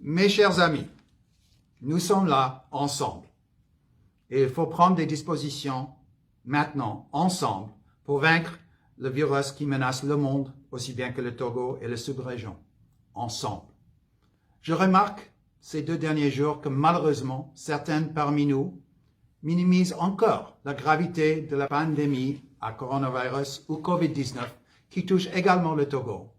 Mes chers amis, nous sommes là ensemble et il faut prendre des dispositions maintenant, ensemble, pour vaincre le virus qui menace le monde aussi bien que le Togo et la sous-région, ensemble. Je remarque ces 2 derniers jours que malheureusement, certains parmi nous minimisent encore la gravité de la pandémie à coronavirus ou Covid-19 qui touche également le Togo.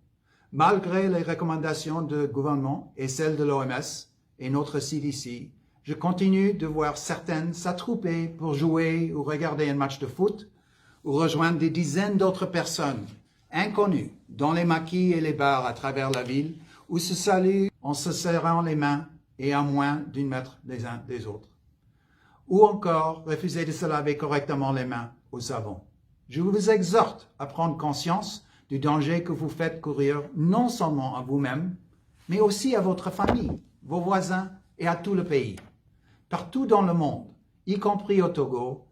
Malgré les recommandations du gouvernement et celles de l'OMS et notre CDC, je continue de voir certaines s'attrouper pour jouer ou regarder un match de foot ou rejoindre des dizaines d'autres personnes inconnues dans les maquis et les bars à travers la ville où se saluent en se serrant les mains et à moins d'1 mètre les uns des autres. Ou encore refuser de se laver correctement les mains au savon. Je vous exhorte à prendre conscience du danger que vous faites courir non seulement à vous-même, mais aussi à votre famille, vos voisins et à tout le pays. Partout dans le monde, y compris au Togo,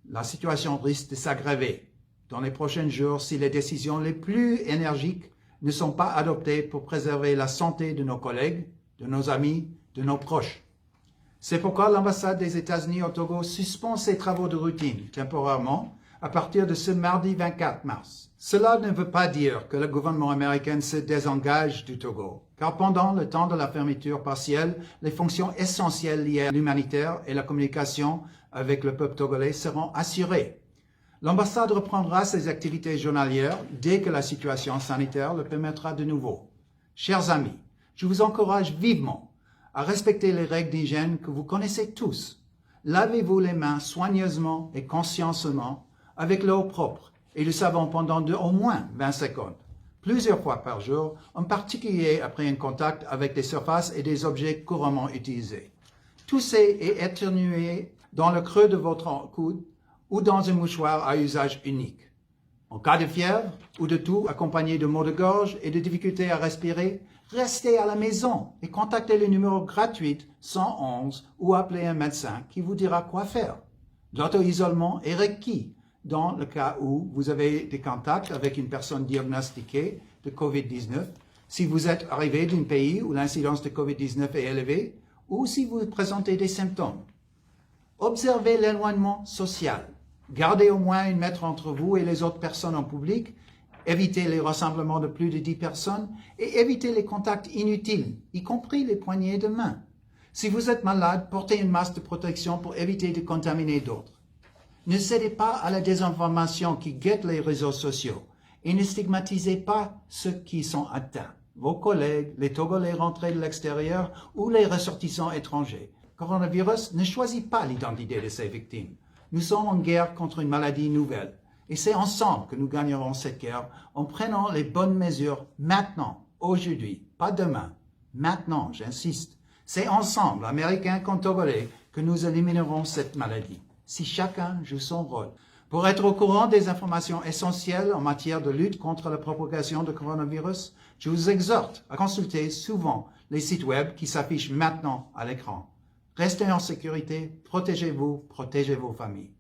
la situation risque de s'aggraver dans les prochains jours si les décisions les plus énergiques ne sont pas adoptées pour préserver la santé de nos collègues, de nos amis, de nos proches. C'est pourquoi l'ambassade des États-Unis au Togo suspend ses travaux de routine temporairement à partir de ce mardi 24 mars. Cela ne veut pas dire que le gouvernement américain se désengage du Togo, car pendant le temps de la fermeture partielle, les fonctions essentielles liées à l'humanitaire et la communication avec le peuple togolais seront assurées. L'ambassade reprendra ses activités journalières dès que la situation sanitaire le permettra de nouveau. Chers amis, je vous encourage vivement à respecter les règles d'hygiène que vous connaissez tous. Lavez-vous les mains soigneusement et consciencieusement avec l'eau propre et le savon pendant au moins 20 secondes, plusieurs fois par jour, en particulier après un contact avec des surfaces et des objets couramment utilisés. Toussez et éternuez dans le creux de votre coude ou dans un mouchoir à usage unique. En cas de fièvre ou de toux accompagné de maux de gorge et de difficultés à respirer, restez à la maison et contactez le numéro gratuit 111 ou appelez un médecin qui vous dira quoi faire. L'auto-isolement est requis dans le cas où vous avez des contacts avec une personne diagnostiquée de COVID-19, si vous êtes arrivé d'un pays où l'incidence de COVID-19 est élevée ou si vous présentez des symptômes. Observez l'éloignement social. Gardez au moins 1 mètre entre vous et les autres personnes en public. Évitez les rassemblements de plus de 10 personnes et évitez les contacts inutiles, y compris les poignées de main. Si vous êtes malade, portez une masque de protection pour éviter de contaminer d'autres. Ne cédez pas à la désinformation qui guette les réseaux sociaux et ne stigmatisez pas ceux qui sont atteints, vos collègues, les Togolais rentrés de l'extérieur ou les ressortissants étrangers. Le coronavirus ne choisit pas l'identité de ses victimes. Nous sommes en guerre contre une maladie nouvelle. Et c'est ensemble que nous gagnerons cette guerre en prenant les bonnes mesures maintenant, aujourd'hui, pas demain. Maintenant, j'insiste. C'est ensemble, Américains comme Togolais, que nous éliminerons cette maladie, si chacun joue son rôle. Pour être au courant des informations essentielles en matière de lutte contre la propagation du coronavirus, je vous exhorte à consulter souvent les sites web qui s'affichent maintenant à l'écran. Restez en sécurité, protégez-vous, protégez vos familles.